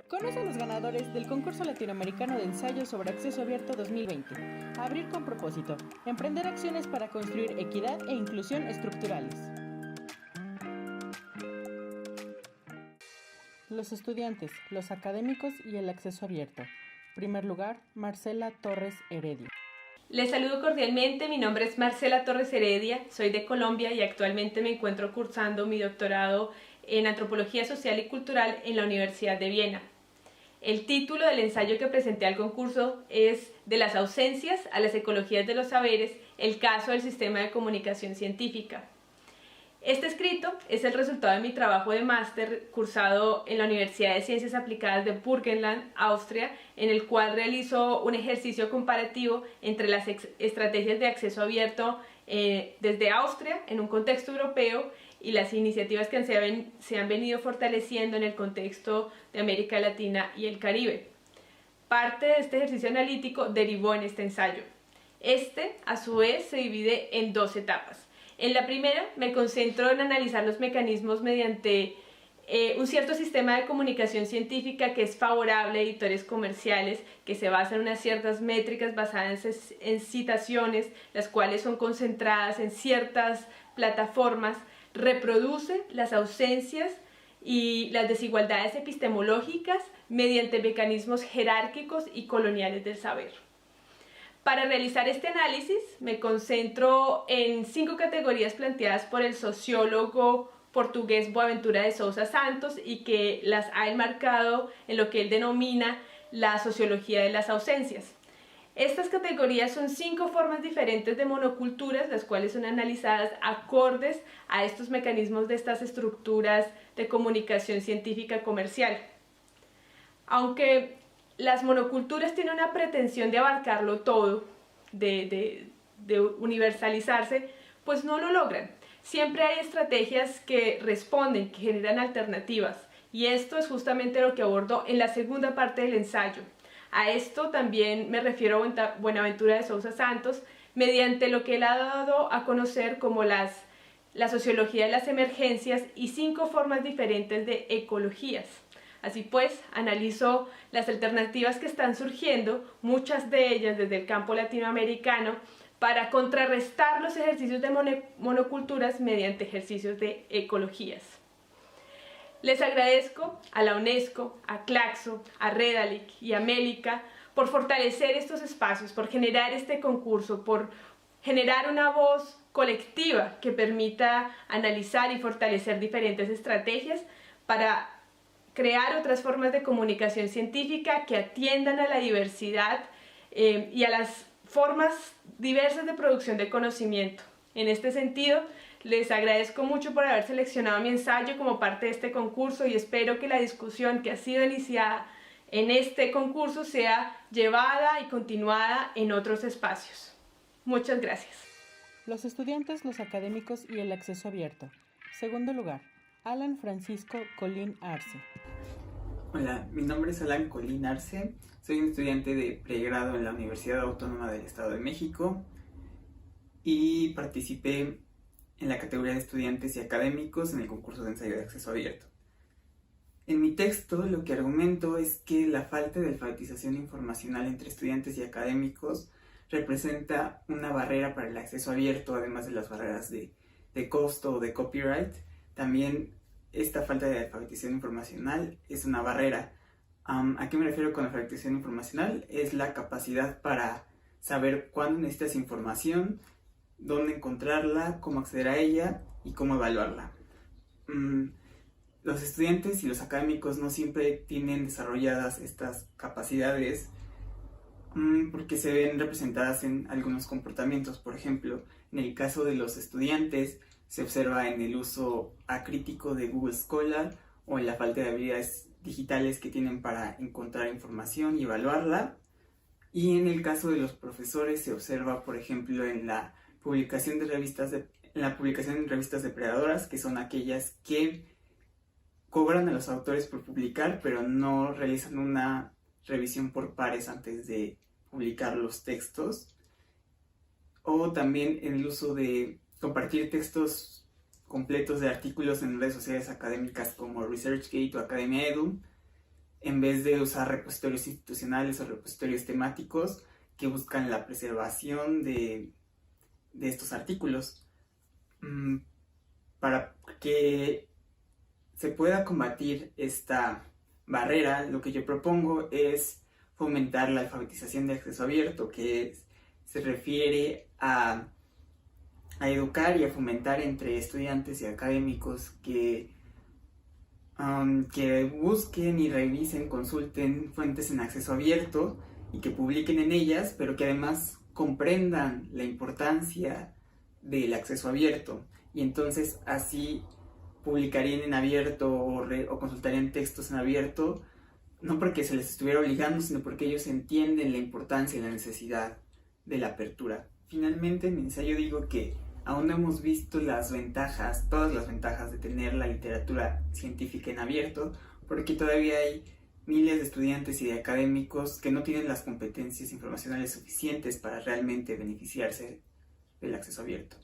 Conoce a los ganadores del concurso latinoamericano de ensayo sobre acceso abierto 2020. Abrir con propósito. Emprender acciones para construir equidad e inclusión estructurales. Los estudiantes, los académicos y el acceso abierto. Primer lugar, Marcela Torres Heredia. Les saludo cordialmente, mi nombre es Marcela Torres Heredia, soy de Colombia y actualmente me encuentro cursando mi doctorado en Antropología Social y Cultural en la Universidad de Viena. El título del ensayo que presenté al concurso es De las ausencias a las ecologías de los saberes, el caso del sistema de comunicación científica. Este escrito es el resultado de mi trabajo de máster cursado en la Universidad de Ciencias Aplicadas de Burgenland, Austria, en el cual realizo un ejercicio comparativo entre las estrategias de acceso abierto desde Austria en un contexto europeo y las iniciativas que se han venido fortaleciendo en el contexto de América Latina y el Caribe. Parte de este ejercicio analítico derivó en este ensayo. Este, a su vez, se divide en dos etapas. En la primera me concentro en analizar los mecanismos mediante un cierto sistema de comunicación científica que es favorable a editores comerciales, que se basa en unas ciertas métricas basadas en citaciones, las cuales son concentradas en ciertas plataformas, reproduce las ausencias y las desigualdades epistemológicas mediante mecanismos jerárquicos y coloniales del saber. Para realizar este análisis me concentro en 5 categorías planteadas por el sociólogo portugués Boaventura de Sousa Santos y que las ha enmarcado en lo que él denomina la sociología de las ausencias. Estas categorías son 5 formas diferentes de monoculturas, las cuales son analizadas acordes a estos mecanismos de estas estructuras de comunicación científica comercial. Aunque las monoculturas tienen una pretensión de abarcarlo todo, de universalizarse, pues no lo logran. Siempre hay estrategias que responden, que generan alternativas, y esto es justamente lo que abordo en la segunda parte del ensayo. A esto también me refiero a Boaventura de Sousa Santos, mediante lo que él ha dado a conocer como la sociología de las emergencias y 5 formas diferentes de ecologías. Así pues, analizo las alternativas que están surgiendo, muchas de ellas desde el campo latinoamericano, para contrarrestar los ejercicios de monoculturas mediante ejercicios de ecologías. Les agradezco a la UNESCO, a Claxo, a Redalic y a Mélica por fortalecer estos espacios, por generar este concurso, por generar una voz colectiva que permita analizar y fortalecer diferentes estrategias para crear otras formas de comunicación científica que atiendan a la diversidad y a las formas diversas de producción de conocimiento. En este sentido, les agradezco mucho por haber seleccionado mi ensayo como parte de este concurso y espero que la discusión que ha sido iniciada en este concurso sea llevada y continuada en otros espacios. Muchas gracias. Los estudiantes, los académicos y el acceso abierto. Segundo lugar, Alan Francisco Colín Arce. Hola, mi nombre es Alan Colín Arce, soy un estudiante de pregrado en la Universidad Autónoma del Estado de México y participé en la categoría de estudiantes y académicos en el concurso de ensayo de acceso abierto. En mi texto lo que argumento es que la falta de alfabetización informacional entre estudiantes y académicos representa una barrera para el acceso abierto, además de las barreras de costo o de copyright. También esta falta de alfabetización informacional es una barrera. ¿A qué me refiero con alfabetización informacional? Es la capacidad para saber cuándo necesitas información, dónde encontrarla, cómo acceder a ella y cómo evaluarla. Los estudiantes y los académicos no siempre tienen desarrolladas estas capacidades porque se ven representadas en algunos comportamientos. Por ejemplo, en el caso de los estudiantes se observa en el uso acrítico de Google Scholar o en la falta de habilidades digitales que tienen para encontrar información y evaluarla. Y en el caso de los profesores se observa, por ejemplo, en la publicación en revistas depredadoras, que son aquellas que cobran a los autores por publicar, pero no realizan una revisión por pares antes de publicar los textos. O también en el uso de compartir textos completos de artículos en redes sociales académicas como ResearchGate o Academia Edu, en vez de usar repositorios institucionales o repositorios temáticos que buscan la preservación de estos artículos. Para que se pueda combatir esta barrera, lo que yo propongo es fomentar la alfabetización de acceso abierto, que se refiere a educar y a fomentar entre estudiantes y académicos que busquen y revisen, consulten fuentes en acceso abierto y que publiquen en ellas, pero que además comprendan la importancia del acceso abierto, y entonces así publicarían en abierto o consultarían textos en abierto, no porque se les estuviera obligando, sino porque ellos entienden la importancia y la necesidad de la apertura. Finalmente, en mi ensayo digo que aún no hemos visto las ventajas, todas las ventajas de tener la literatura científica en abierto, porque todavía hay miles de estudiantes y de académicos que no tienen las competencias informacionales suficientes para realmente beneficiarse del acceso abierto.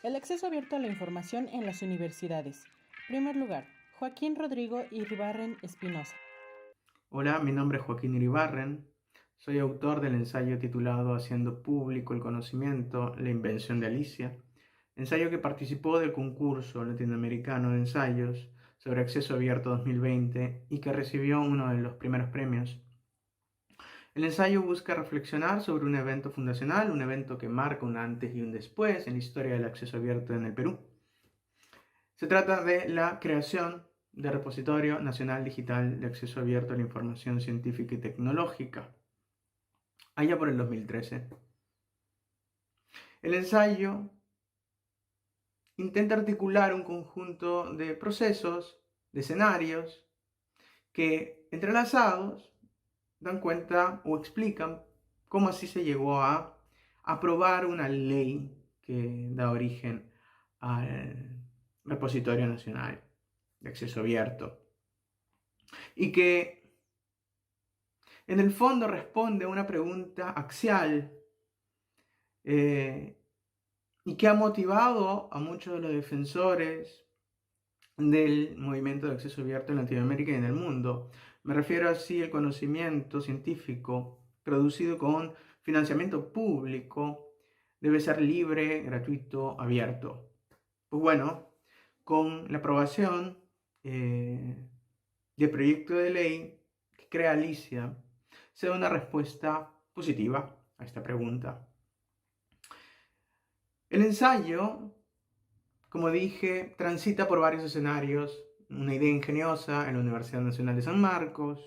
El acceso abierto a la información en las universidades. Primer lugar, Joaquín Rodrigo Iribarren Espinosa. Hola, mi nombre es Joaquín Iribarren. Soy autor del ensayo titulado Haciendo público el conocimiento, la invención de Alicia, ensayo que participó del concurso latinoamericano de ensayos sobre acceso abierto 2020 y que recibió uno de los primeros premios. El ensayo busca reflexionar sobre un evento fundacional, un evento que marca un antes y un después en la historia del acceso abierto en el Perú. Se trata de la creación del Repositorio Nacional Digital de Acceso Abierto a la Información Científica y Tecnológica, allá por el 2013. El ensayo intenta articular un conjunto de procesos, de escenarios, que entrelazados dan cuenta o explican cómo así se llegó a aprobar una ley que da origen al Repositorio Nacional de Acceso Abierto y que en el fondo responde a una pregunta axial y que ha motivado a muchos de los defensores del movimiento de acceso abierto en Latinoamérica y en el mundo. Me refiero así al conocimiento científico producido con financiamiento público debe ser libre, gratuito, abierto. Pues bueno, con la aprobación del proyecto de ley que crea Alicia, se da una respuesta positiva a esta pregunta. El ensayo, como dije, transita por varios escenarios. Una idea ingeniosa en la Universidad Nacional de San Marcos,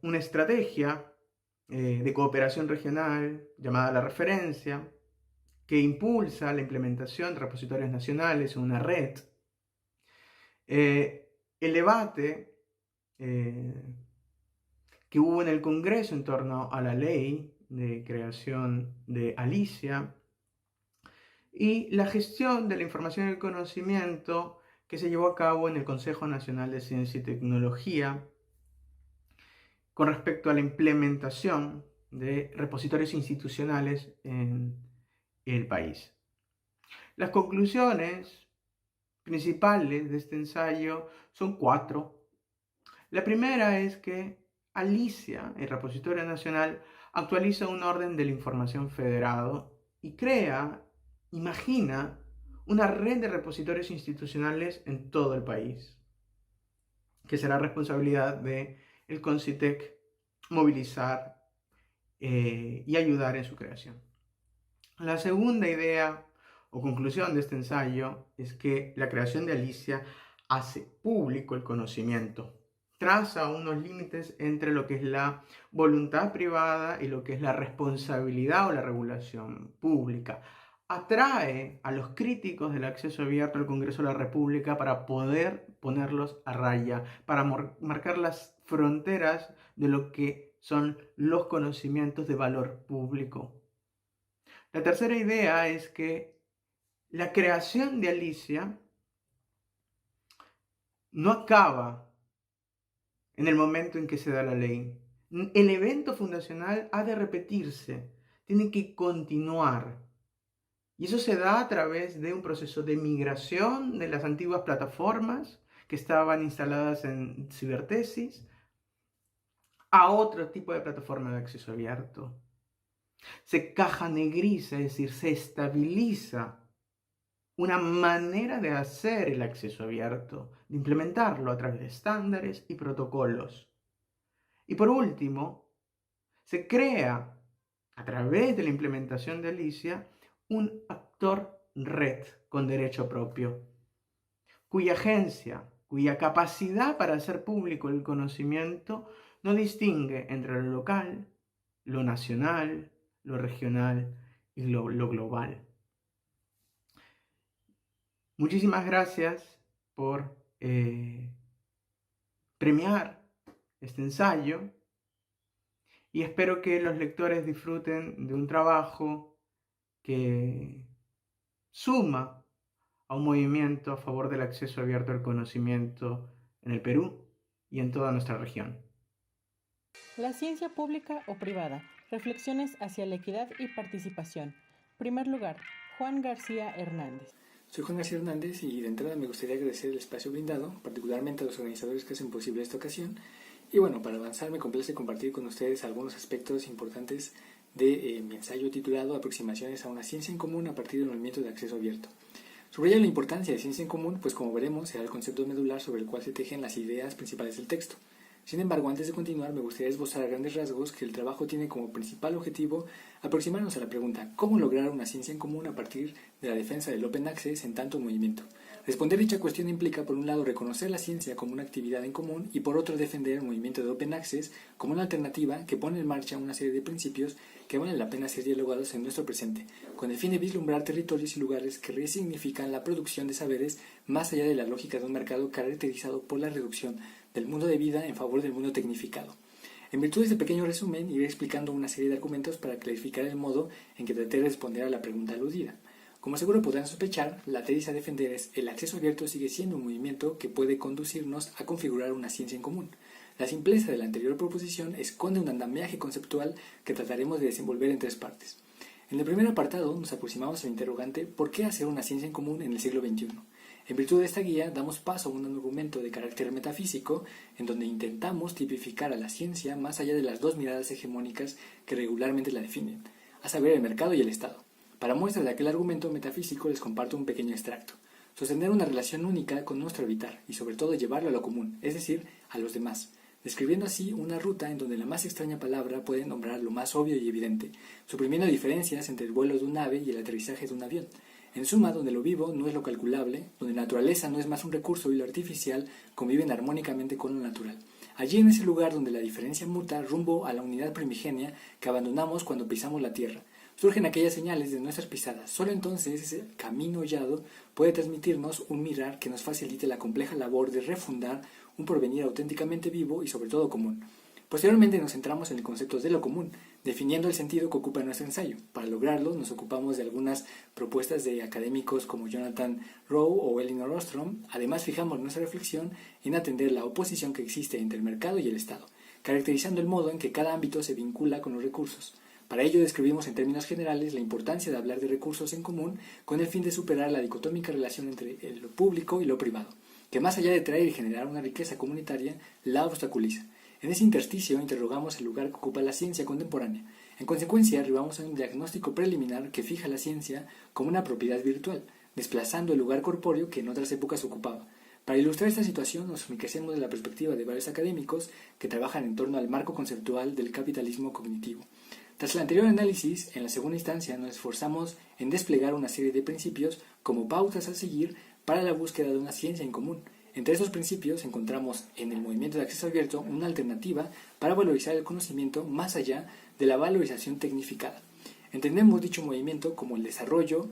una estrategia de cooperación regional llamada La Referencia, que impulsa la implementación de repositorios nacionales en una red, el debate que hubo en el Congreso en torno a la ley de creación de Alicia, y la gestión de la información y el conocimiento que se llevó a cabo en el Consejo Nacional de Ciencia y Tecnología con respecto a la implementación de repositorios institucionales en el país. Las conclusiones principales de este ensayo son 4. La primera es que Alicia, el Repositorio Nacional, actualiza un orden de la información federado y imagina una red de repositorios institucionales en todo el país, que será responsabilidad del CONCITEC movilizar y ayudar en su creación. La segunda idea o conclusión de este ensayo es que la creación de Alicia hace público el conocimiento, traza unos límites entre lo que es la voluntad privada y lo que es la responsabilidad o la regulación pública. Atrae a los críticos del acceso abierto al Congreso de la República para poder ponerlos a raya, para marcar las fronteras de lo que son los conocimientos de valor público. La tercera idea es que la creación de Alicia no acaba en el momento en que se da la ley. El evento fundacional ha de repetirse, tiene que continuar. Y eso se da a través de un proceso de migración de las antiguas plataformas que estaban instaladas en Cibertesis a otro tipo de plataforma de acceso abierto. Se caja negriza, es decir, se estabiliza una manera de hacer el acceso abierto, de implementarlo a través de estándares y protocolos. Y por último, se crea, a través de la implementación de Alicia, un actor red con derecho propio, cuya agencia, cuya capacidad para hacer público el conocimiento no distingue entre lo local, lo nacional, lo regional y lo global. Muchísimas gracias por premiar este ensayo y espero que los lectores disfruten de un trabajo que suma a un movimiento a favor del acceso abierto al conocimiento en el Perú y en toda nuestra región. La ciencia pública o privada. Reflexiones hacia la equidad y participación. Primer lugar, Juan García Hernández. Soy Juan García Hernández y de entrada me gustaría agradecer el espacio brindado, particularmente a los organizadores que hacen posible esta ocasión. Y bueno, para avanzar me complace compartir con ustedes algunos aspectos importantes de mi ensayo titulado Aproximaciones a una ciencia en común a partir del movimiento de acceso abierto. Subraya la importancia de ciencia en común, pues como veremos será el concepto medular sobre el cual se tejen las ideas principales del texto. Sin embargo, antes de continuar, me gustaría esbozar a grandes rasgos que el trabajo tiene como principal objetivo aproximarnos a la pregunta ¿cómo lograr una ciencia en común a partir de la defensa del Open Access en tanto movimiento? Responder dicha cuestión implica, por un lado, reconocer la ciencia como una actividad en común y, por otro, defender el movimiento de Open Access como una alternativa que pone en marcha una serie de principios que valen la pena ser dialogados en nuestro presente, con el fin de vislumbrar territorios y lugares que resignifican la producción de saberes más allá de la lógica de un mercado caracterizado por la reducción del mundo de vida en favor del mundo tecnificado. En virtud de este pequeño resumen, iré explicando una serie de argumentos para clarificar el modo en que traté de responder a la pregunta aludida. Como seguro podrán sospechar, la tesis a defender es el acceso abierto sigue siendo un movimiento que puede conducirnos a configurar una ciencia en común. La simpleza de la anterior proposición esconde un andamiaje conceptual que trataremos de desenvolver en tres partes. En el primer apartado nos aproximamos al interrogante ¿por qué hacer una ciencia en común en el siglo XXI? En virtud de esta guía damos paso a un argumento de carácter metafísico en donde intentamos tipificar a la ciencia más allá de las dos miradas hegemónicas que regularmente la definen, a saber el mercado y el Estado. Para muestra de aquel argumento metafísico les comparto un pequeño extracto. Sostener una relación única con nuestro habitar y sobre todo llevarlo a lo común, es decir, a los demás, describiendo así una ruta en donde la más extraña palabra puede nombrar lo más obvio y evidente, suprimiendo diferencias entre el vuelo de un ave y el aterrizaje de un avión. En suma, donde lo vivo no es lo calculable, donde la naturaleza no es más un recurso y lo artificial conviven armónicamente con lo natural. Allí en ese lugar donde la diferencia muta rumbo a la unidad primigenia que abandonamos cuando pisamos la tierra, surgen aquellas señales de nuestras pisadas. Solo entonces ese camino hollado puede transmitirnos un mirar que nos facilite la compleja labor de refundar un porvenir auténticamente vivo y sobre todo común. Posteriormente nos centramos en el concepto de lo común, definiendo el sentido que ocupa nuestro ensayo. Para lograrlo nos ocupamos de algunas propuestas de académicos como Jonathan Rowe o Elinor Ostrom. Además fijamos nuestra reflexión en atender la oposición que existe entre el mercado y el Estado, caracterizando el modo en que cada ámbito se vincula con los recursos. Para ello describimos en términos generales la importancia de hablar de recursos en común con el fin de superar la dicotómica relación entre lo público y lo privado, que más allá de traer y generar una riqueza comunitaria, la obstaculiza. En ese intersticio interrogamos el lugar que ocupa la ciencia contemporánea. En consecuencia, arribamos a un diagnóstico preliminar que fija la ciencia como una propiedad virtual, desplazando el lugar corpóreo que en otras épocas ocupaba. Para ilustrar esta situación nos enriquecemos de la perspectiva de varios académicos que trabajan en torno al marco conceptual del capitalismo cognitivo. Tras el anterior análisis, en la segunda instancia nos esforzamos en desplegar una serie de principios como pautas a seguir para la búsqueda de una ciencia en común. Entre estos principios encontramos en el movimiento de acceso abierto una alternativa para valorizar el conocimiento más allá de la valorización tecnificada. Entendemos dicho movimiento como el desarrollo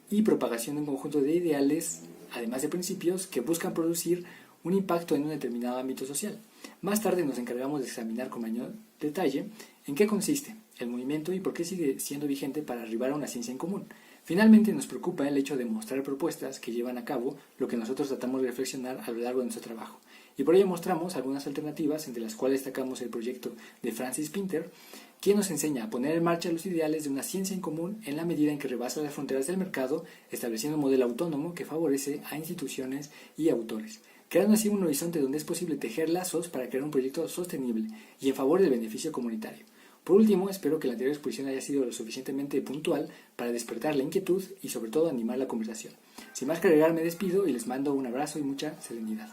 y propagación de un conjunto de ideales, además de principios, que buscan producir un impacto en un determinado ámbito social. Más tarde nos encargamos de examinar con mayor detalle en qué consiste el movimiento y por qué sigue siendo vigente para arribar a una ciencia en común. Finalmente nos preocupa el hecho de mostrar propuestas que llevan a cabo lo que nosotros tratamos de reflexionar a lo largo de nuestro trabajo. Y por ello mostramos algunas alternativas, entre las cuales destacamos el proyecto de Francis Pinter, quien nos enseña a poner en marcha los ideales de una ciencia en común en la medida en que rebasa las fronteras del mercado, estableciendo un modelo autónomo que favorece a instituciones y autores. creando así un horizonte donde es posible tejer lazos para crear un proyecto sostenible y en favor del beneficio comunitario. Por último, espero que la anterior exposición haya sido lo suficientemente puntual para despertar la inquietud y sobre todo animar la conversación. Sin más que agregar, me despido y les mando un abrazo y mucha serenidad.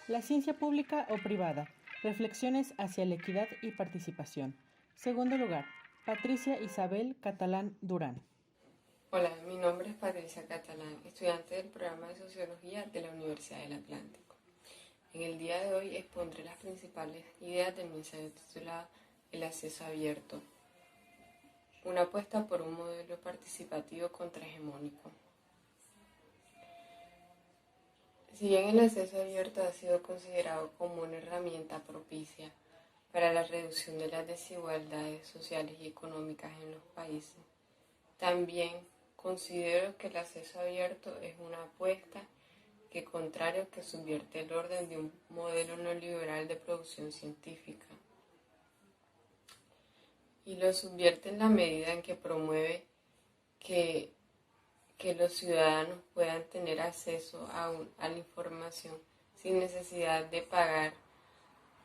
La ciencia pública o privada. Reflexiones hacia la equidad y participación. Segundo lugar, Patricia Isabel Catalán Durán. Hola, mi nombre es Patricia Catalán, estudiante del programa de Sociología de la Universidad del Atlántico. En el día de hoy expondré las principales ideas del mi ensayo titulado El acceso abierto, una apuesta por un modelo participativo contrahegemónico. Si bien el acceso abierto ha sido considerado como una herramienta propicia para la reducción de las desigualdades sociales y económicas en los países, también considero que el acceso abierto es una apuesta que, contrario, que subvierte el orden de un modelo neoliberal de producción científica. Y lo subvierte en la medida en que promueve que los ciudadanos puedan tener acceso a la información sin necesidad de pagar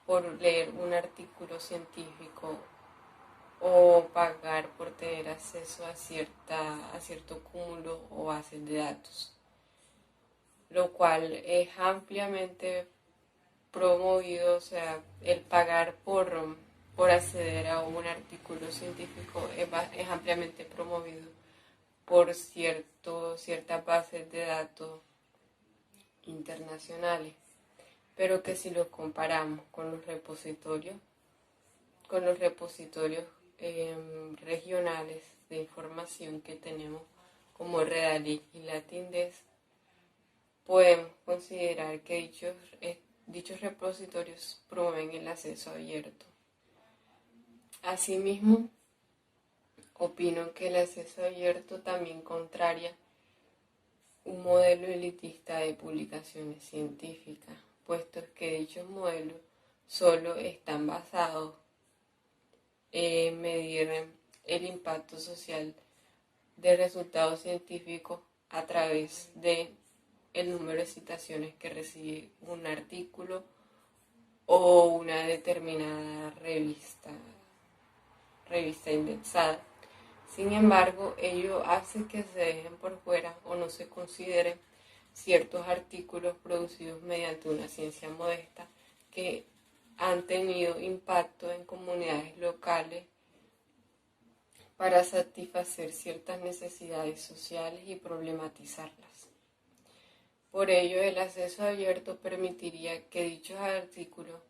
por leer un artículo científico o pagar por tener acceso a cierto cúmulo o bases de datos, lo cual es ampliamente promovido. O sea, el pagar por acceder a un artículo científico es ampliamente promovido por ciertas bases de datos internacionales, pero que si lo comparamos con los repositorios regionales de información que tenemos como Redalyc y LatinDesk, podemos considerar que dichos repositorios promueven el acceso abierto. Asimismo, opino que el acceso abierto también contraria un modelo elitista de publicaciones científicas, puesto que dichos modelos solo están basados en medir el impacto social de resultados científicos a través de el número de citaciones que recibe un artículo o una determinada revista indexada. Sin embargo, ello hace que se dejen por fuera o no se consideren ciertos artículos producidos mediante una ciencia modesta que han tenido impacto en comunidades locales para satisfacer ciertas necesidades sociales y problematizarlas. Por ello, el acceso abierto permitiría que dichos artículos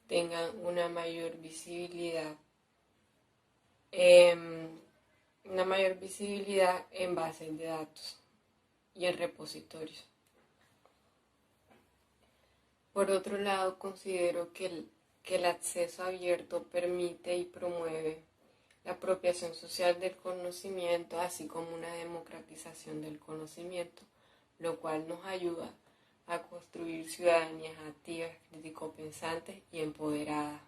tengan una mayor visibilidad en bases de datos y en repositorios. Por otro lado, considero que el acceso abierto permite y promueve la apropiación social del conocimiento, así como una democratización del conocimiento, lo cual nos ayuda a construir ciudadanías activas, crítico-pensantes y empoderadas,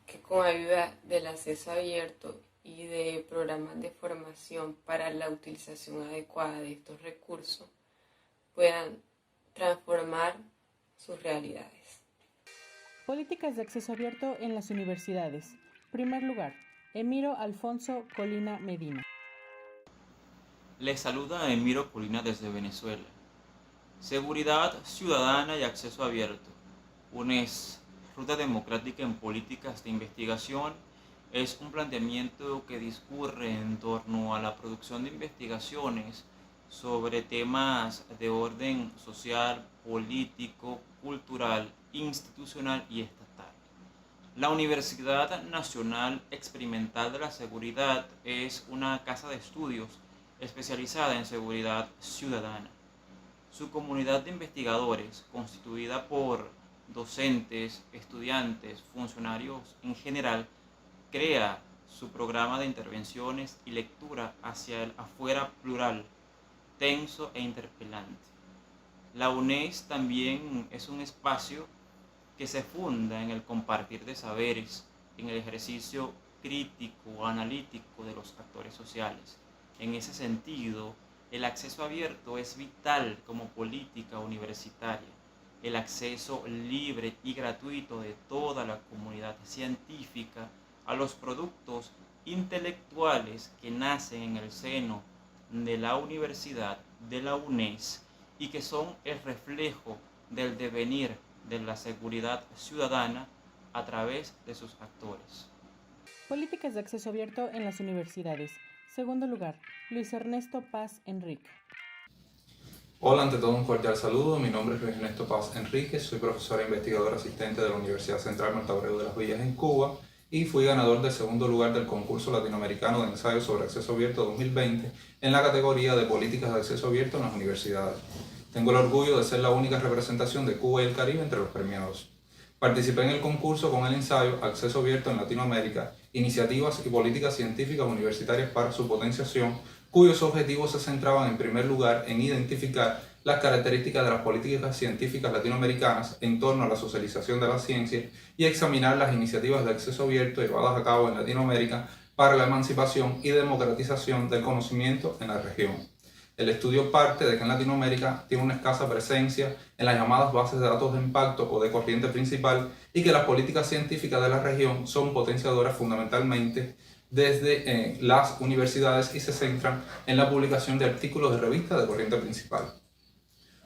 que con ayuda del acceso abierto y de programas de formación para la utilización adecuada de estos recursos puedan transformar sus realidades. Políticas de acceso abierto en las universidades. Primer lugar, Emiro Alfonso Colina Medina. Les saluda Emiro Colina desde Venezuela. Seguridad ciudadana y acceso abierto. UNES, Ruta Democrática en Políticas de Investigación, es un planteamiento que discurre en torno a la producción de investigaciones sobre temas de orden social, político, cultural, institucional y estatal. La Universidad Nacional Experimental de la Seguridad es una casa de estudios especializada en seguridad ciudadana. Su comunidad de investigadores, constituida por docentes, estudiantes, funcionarios en general, crea su programa de intervenciones y lectura hacia el afuera plural, tenso e interpelante. La UNES también es un espacio que se funda en el compartir de saberes, en el ejercicio crítico, analítico de los actores sociales. En ese sentido, El acceso abierto es vital como política universitaria. El acceso libre y gratuito de toda la comunidad científica a los productos intelectuales que nacen en el seno de la universidad, de la UNES, y que son el reflejo del devenir de la seguridad ciudadana a través de sus actores. Políticas de acceso abierto en las universidades. Segundo lugar, Luis Ernesto Paz Enrique. Hola, ante todo un cordial saludo. Mi nombre es Luis Ernesto Paz Enrique, soy profesor e investigador asistente de la Universidad Central Marta Abreu de las Villas en Cuba y fui ganador del segundo lugar del concurso latinoamericano de ensayos sobre acceso abierto 2020 en la categoría de políticas de acceso abierto en las universidades. Tengo el orgullo de ser la única representación de Cuba y el Caribe entre los premiados. Participé en el concurso con el ensayo Acceso Abierto en Latinoamérica, iniciativas y políticas científicas universitarias para su potenciación, cuyos objetivos se centraban en primer lugar en identificar las características de las políticas científicas latinoamericanas en torno a la socialización de la ciencia y examinar las iniciativas de acceso abierto llevadas a cabo en Latinoamérica para la emancipación y democratización del conocimiento en la región. El estudio parte de que en Latinoamérica tiene una escasa presencia en las llamadas bases de datos de impacto o de corriente principal y que las políticas científicas de la región son potenciadoras fundamentalmente desde las universidades y se centran en la publicación de artículos de revistas de corriente principal.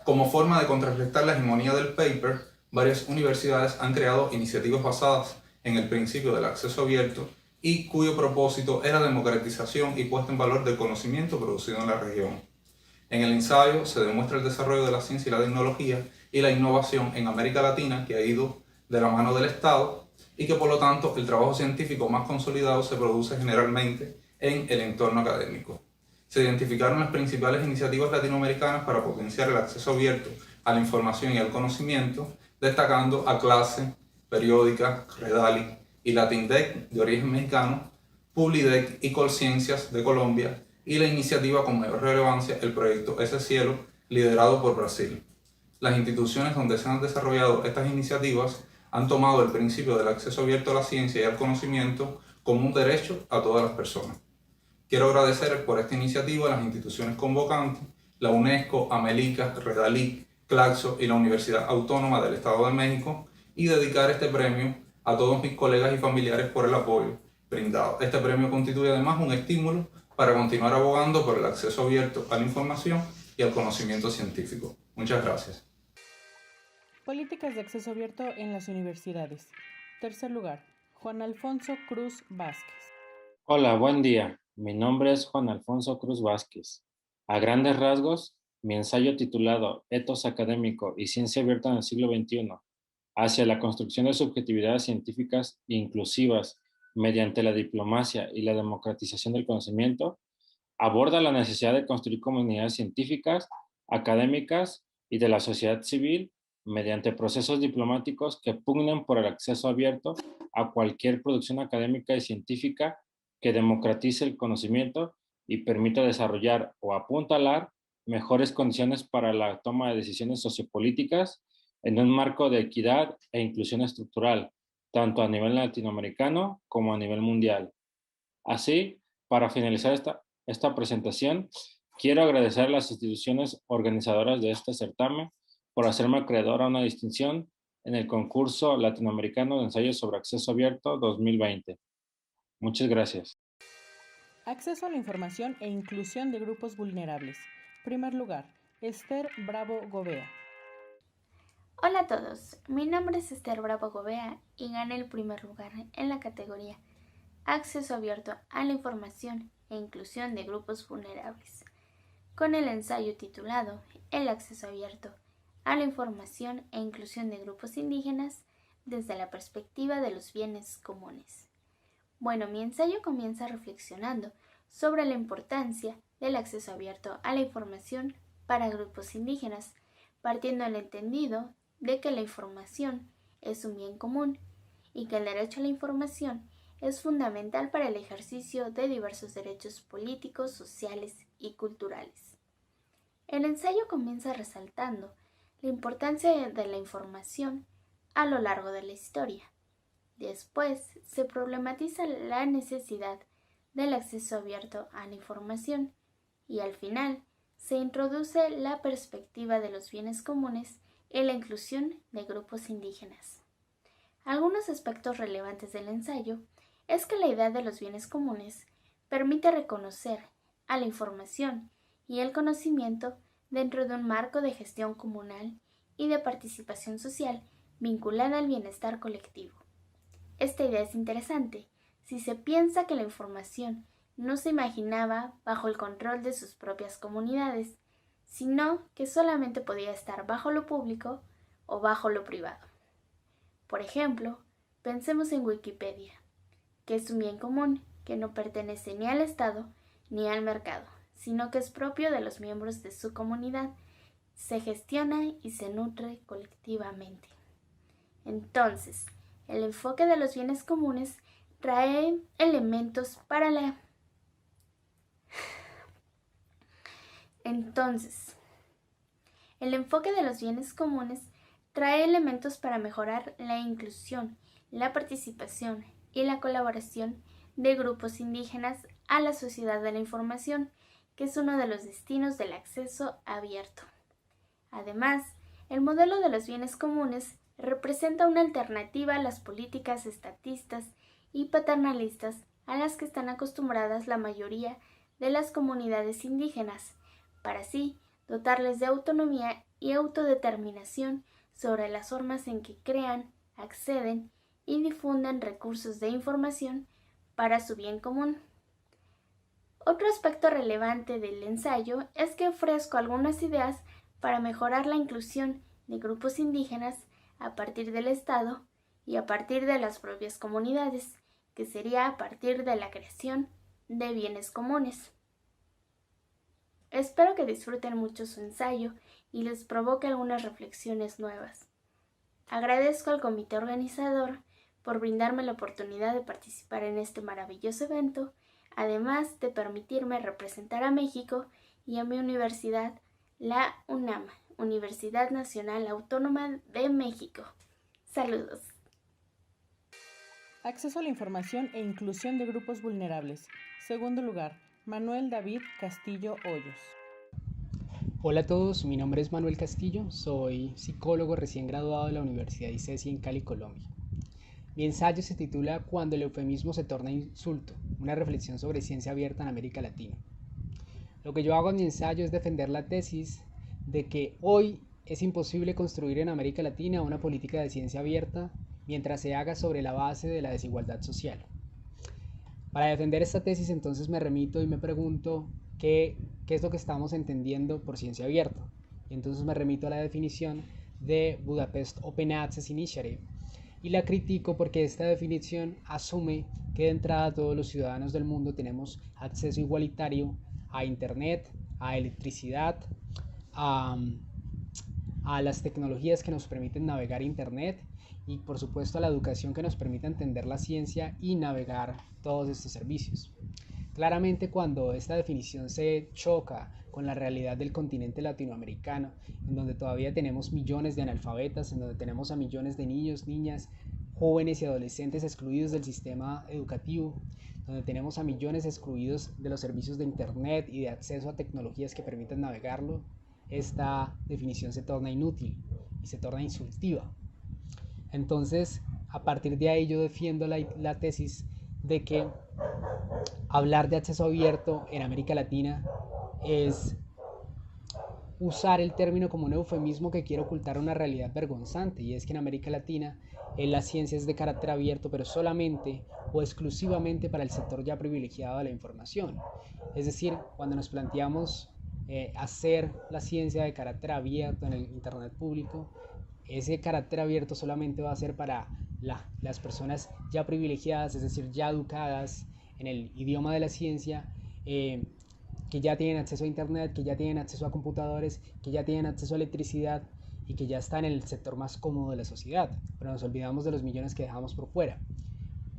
Como forma de contrarrestar la hegemonía del paper, varias universidades han creado iniciativas basadas en el principio del acceso abierto y cuyo propósito es la democratización y puesta en valor del conocimiento producido en la región. En el ensayo se demuestra el desarrollo de la ciencia y la tecnología y la innovación en América Latina que ha ido de la mano del Estado y que por lo tanto el trabajo científico más consolidado se produce generalmente en el entorno académico. Se identificaron las principales iniciativas latinoamericanas para potenciar el acceso abierto a la información y al conocimiento, destacando a CLASE, Periódica, Redali y Latindec de origen mexicano, Publidec y Colciencias de Colombia, y la iniciativa con mayor relevancia, el proyecto Ese Cielo, liderado por Brasil. Las instituciones donde se han desarrollado estas iniciativas han tomado el principio del acceso abierto a la ciencia y al conocimiento como un derecho a todas las personas. Quiero agradecer por esta iniciativa a las instituciones convocantes, la UNESCO, Amelica, Redalic, Claxo y la Universidad Autónoma del Estado de México, y dedicar este premio a todos mis colegas y familiares por el apoyo brindado. Este premio constituye además un estímulo para continuar abogando por el acceso abierto a la información y al conocimiento científico. Muchas gracias. Políticas de acceso abierto en las universidades. Tercer lugar, Juan Alfonso Cruz Vázquez. Hola, buen día. Mi nombre es Juan Alfonso Cruz Vázquez. A grandes rasgos, mi ensayo titulado Etos académico y ciencia abierta en el siglo XXI, hacia la construcción de subjetividades científicas inclusivas mediante la diplomacia y la democratización del conocimiento, aborda la necesidad de construir comunidades científicas, académicas y de la sociedad civil mediante procesos diplomáticos que pugnen por el acceso abierto a cualquier producción académica y científica que democratice el conocimiento y permita desarrollar o apuntalar mejores condiciones para la toma de decisiones sociopolíticas en un marco de equidad e inclusión estructural, tanto a nivel latinoamericano como a nivel mundial. Así, para finalizar esta presentación, quiero agradecer a las instituciones organizadoras de este certamen por hacerme acreedor a una distinción en el concurso latinoamericano de ensayos sobre acceso abierto 2020. Muchas gracias. Acceso a la información e inclusión de grupos vulnerables. Primer lugar, Esther Bravo Gobea. Hola a todos, mi nombre es Esther Bravo Gobea y gané el primer lugar en la categoría Acceso abierto a la información e inclusión de grupos vulnerables, con el ensayo titulado El acceso abierto a la información e inclusión de grupos indígenas desde la perspectiva de los bienes comunes. Bueno, mi ensayo comienza reflexionando sobre la importancia del acceso abierto a la información para grupos indígenas, partiendo del entendido de que la información es un bien común y que el derecho a la información es fundamental para el ejercicio de diversos derechos políticos, sociales y culturales. El ensayo comienza resaltando la importancia de la información a lo largo de la historia. Después se problematiza la necesidad del acceso abierto a la información y al final se introduce la perspectiva de los bienes comunes y la inclusión de grupos indígenas. Algunos aspectos relevantes del ensayo es que la idea de los bienes comunes permite reconocer a la información y el conocimiento dentro de un marco de gestión comunal y de participación social vinculada al bienestar colectivo. Esta idea es interesante si se piensa que la información no se imaginaba bajo el control de sus propias comunidades, sino que solamente podía estar bajo lo público o bajo lo privado. Por ejemplo, pensemos en Wikipedia, que es un bien común que no pertenece ni al Estado ni al mercado, sino que es propio de los miembros de su comunidad, se gestiona y se nutre colectivamente. Entonces, el enfoque de los bienes comunes trae elementos para mejorar la inclusión, la participación y la colaboración de grupos indígenas a la sociedad de la información, que es uno de los destinos del acceso abierto. Además, el modelo de los bienes comunes representa una alternativa a las políticas estatistas y paternalistas a las que están acostumbradas la mayoría de las comunidades indígenas, para así dotarles de autonomía y autodeterminación sobre las formas en que crean, acceden y difunden recursos de información para su bien común. Otro aspecto relevante del ensayo es que ofrezco algunas ideas para mejorar la inclusión de grupos indígenas a partir del Estado y a partir de las propias comunidades, que sería a partir de la creación de bienes comunes. Espero que disfruten mucho su ensayo y les provoque algunas reflexiones nuevas. Agradezco al comité organizador por brindarme la oportunidad de participar en este maravilloso evento, además de permitirme representar a México y a mi universidad, la UNAM, Universidad Nacional Autónoma de México. Saludos. Acceso a la información e inclusión de grupos vulnerables. Segundo lugar, Manuel David Castillo Hoyos. Hola a todos, mi nombre es Manuel Castillo, soy psicólogo recién graduado de la Universidad ICESI en Cali, Colombia. Mi ensayo se titula Cuando el eufemismo se torna insulto, una reflexión sobre ciencia abierta en América Latina. Lo que yo hago en mi ensayo es defender la tesis de que hoy es imposible construir en América Latina una política de ciencia abierta mientras se haga sobre la base de la desigualdad social. Para defender esta tesis entonces me remito y me pregunto qué es lo que estamos entendiendo por ciencia abierta. Y entonces me remito a la definición de Budapest Open Access Initiative y la critico porque esta definición asume que de entrada todos los ciudadanos del mundo tenemos acceso igualitario a Internet, a electricidad, a las tecnologías que nos permiten navegar Internet y por supuesto a la educación que nos permite entender la ciencia y navegar todos estos servicios. Claramente cuando esta definición se choca con la realidad del continente latinoamericano, en donde todavía tenemos millones de analfabetas, en donde tenemos a millones de niños, niñas, jóvenes y adolescentes excluidos del sistema educativo, donde tenemos a millones excluidos de los servicios de Internet y de acceso a tecnologías que permitan navegarlo, esta definición se torna inútil y se torna insultiva. Entonces, a partir de ahí yo defiendo la tesis de que hablar de acceso abierto en América Latina es usar el término como un eufemismo que quiere ocultar una realidad vergonzante, y es que en América Latina la ciencia es de carácter abierto, pero solamente o exclusivamente para el sector ya privilegiado de la información. Es decir, cuando nos planteamos hacer la ciencia de carácter abierto en el Internet público, ese carácter abierto solamente va a ser para las personas ya privilegiadas, es decir, ya educadas en el idioma de la ciencia, que ya tienen acceso a Internet, que ya tienen acceso a computadores, que ya tienen acceso a electricidad y que ya están en el sector más cómodo de la sociedad, pero nos olvidamos de los millones que dejamos por fuera.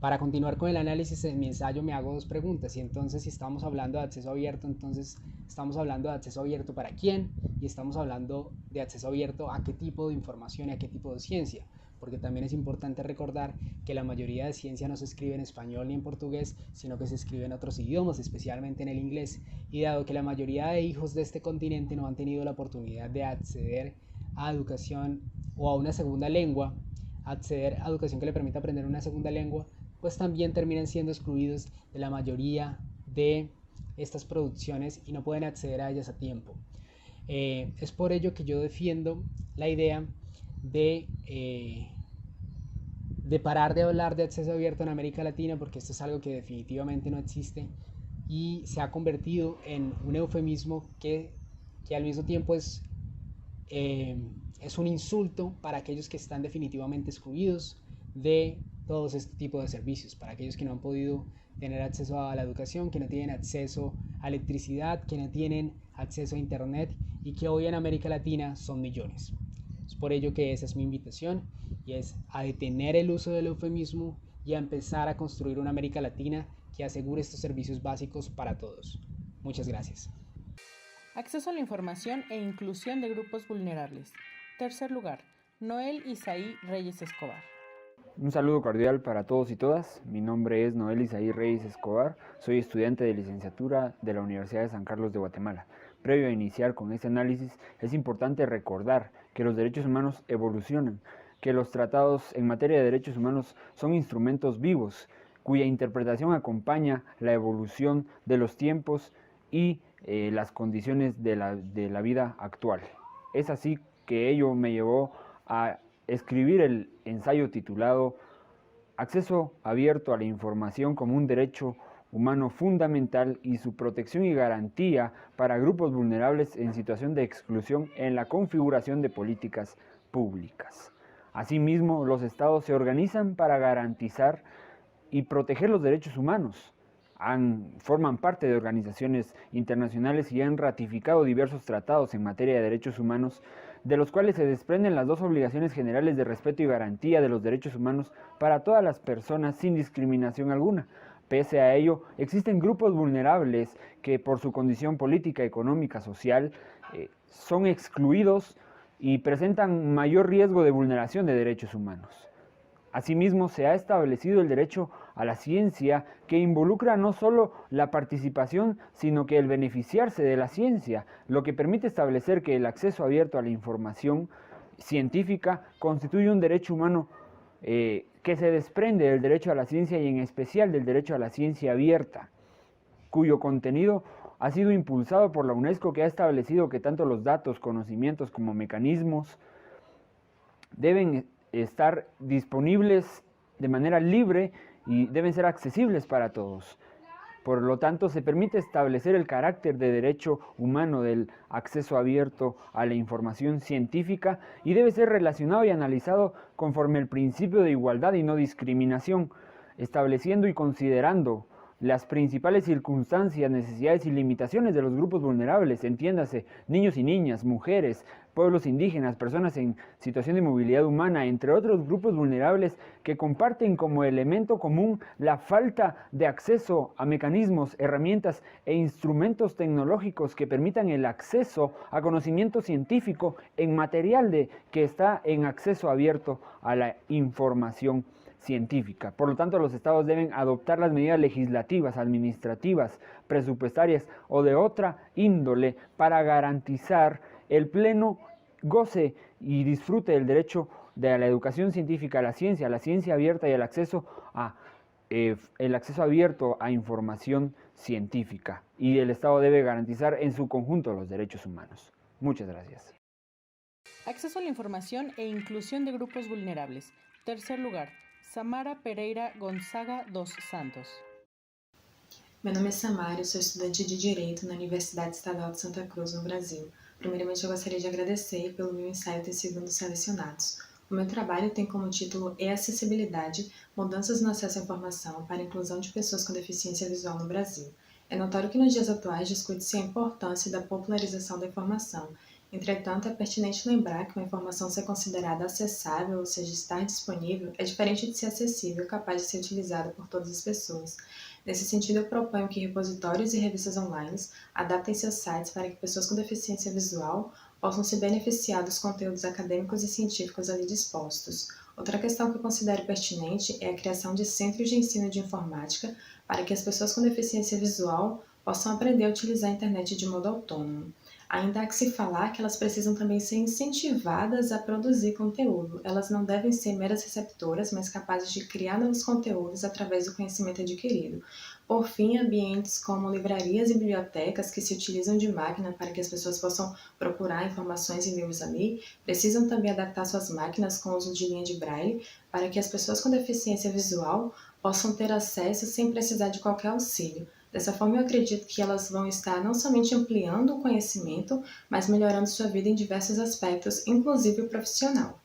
Para continuar con el análisis en mi ensayo me hago dos preguntas, y entonces si estamos hablando de acceso abierto, entonces estamos hablando de acceso abierto para quién, y estamos hablando de acceso abierto a qué tipo de información y a qué tipo de ciencia, porque también es importante recordar que la mayoría de ciencia no se escribe en español ni en portugués, sino que se escribe en otros idiomas, especialmente en el inglés, y dado que la mayoría de hijos de este continente no han tenido la oportunidad de acceder a educación o a una segunda lengua, acceder a educación que le permita aprender una segunda lengua, pues también terminan siendo excluidos de la mayoría de estas producciones y no pueden acceder a ellas a tiempo. Es por ello que yo defiendo la idea de parar de hablar de acceso abierto en América Latina, porque esto es algo que definitivamente no existe y se ha convertido en un eufemismo que al mismo tiempo es un insulto para aquellos que están definitivamente excluidos de todos este tipo de servicios, para aquellos que no han podido tener acceso a la educación, que no tienen acceso a electricidad, que no tienen acceso a internet y que hoy en América Latina son millones. Es por ello que esa es mi invitación, y es a detener el uso del eufemismo y a empezar a construir una América Latina que asegure estos servicios básicos para todos. Muchas gracias. Acceso a la información e inclusión de grupos vulnerables. Tercer lugar, Noel Isaí Reyes Escobar. Un saludo cordial para todos y todas. Mi nombre es Noel Isaí Reyes Escobar. Soy estudiante de licenciatura de la Universidad de San Carlos de Guatemala. Previo a iniciar con este análisis, es importante recordar que los derechos humanos evolucionan, que los tratados en materia de derechos humanos son instrumentos vivos, cuya interpretación acompaña la evolución de los tiempos y las condiciones de la vida actual. Es así que ello me llevó a escribir el ensayo titulado Acceso abierto a la información como un derecho humano fundamental y su protección y garantía para grupos vulnerables en situación de exclusión en la configuración de políticas públicas. Asimismo, los estados se organizan para garantizar y proteger los derechos humanos. Forman parte de organizaciones internacionales y han ratificado diversos tratados en materia de derechos humanos, de los cuales se desprenden las dos obligaciones generales de respeto y garantía de los derechos humanos para todas las personas sin discriminación alguna. Pese a ello, existen grupos vulnerables que por su condición política, económica, social, son excluidos y presentan mayor riesgo de vulneración de derechos humanos. Asimismo, se ha establecido el derecho a la ciencia, que involucra no solo la participación, sino que el beneficiarse de la ciencia, lo que permite establecer que el acceso abierto a la información científica constituye un derecho humano que se desprende del derecho a la ciencia y en especial del derecho a la ciencia abierta, cuyo contenido ha sido impulsado por la UNESCO, que ha establecido que tanto los datos, conocimientos como mecanismos deben estar disponibles de manera libre y deben ser accesibles para todos. Por lo tanto, se permite establecer el carácter de derecho humano del acceso abierto a la información científica y debe ser relacionado y analizado conforme al principio de igualdad y no discriminación, estableciendo y considerando las principales circunstancias, necesidades y limitaciones de los grupos vulnerables, entiéndase, niños y niñas, mujeres, pueblos indígenas, personas en situación de movilidad humana, entre otros grupos vulnerables que comparten como elemento común la falta de acceso a mecanismos, herramientas e instrumentos tecnológicos que permitan el acceso a conocimiento científico en material que está en acceso abierto a la información científica. Por lo tanto, los estados deben adoptar las medidas legislativas, administrativas, presupuestarias o de otra índole para garantizar el pleno goce y disfrute del derecho de la educación científica, a la ciencia abierta y el acceso abierto a información científica. Y el Estado debe garantizar en su conjunto los derechos humanos. Muchas gracias. Acceso a la información e inclusión de grupos vulnerables. Tercer lugar, Samara Pereira Gonzaga dos Santos. Meu nome é Samara, eu sou estudante de Direito na Universidade Estadual de Santa Cruz, no Brasil. Primeiramente, eu gostaria de agradecer pelo meu ensaio ter sido um dos selecionados. O meu trabalho tem como título E-Acessibilidade, Mudanças no Acesso à Informação para a Inclusão de Pessoas com Deficiência Visual no Brasil. É notório que nos dias atuais discute-se a importância da popularização da informação. Entretanto, é pertinente lembrar que uma informação ser considerada acessável, ou seja, estar disponível, é diferente de ser acessível, capaz de ser utilizada por todas as pessoas. Nesse sentido, eu proponho que repositórios e revistas online adaptem seus sites para que pessoas com deficiência visual possam se beneficiar dos conteúdos acadêmicos e científicos ali dispostos. Outra questão que eu considero pertinente é a criação de centros de ensino de informática para que as pessoas com deficiência visual possam aprender a utilizar a internet de modo autônomo. Ainda há que se falar que elas precisam também ser incentivadas a produzir conteúdo. Elas não devem ser meras receptoras, mas capazes de criar novos conteúdos através do conhecimento adquirido. Por fim, ambientes como livrarias e bibliotecas que se utilizam de máquina para que as pessoas possam procurar informações e livros ali, precisam também adaptar suas máquinas com o uso de linha de braille para que as pessoas com deficiência visual possam ter acesso sem precisar de qualquer auxílio. Dessa forma, eu acredito que elas vão estar não somente ampliando o conhecimento, mas melhorando sua vida em diversos aspectos, inclusive o profissional.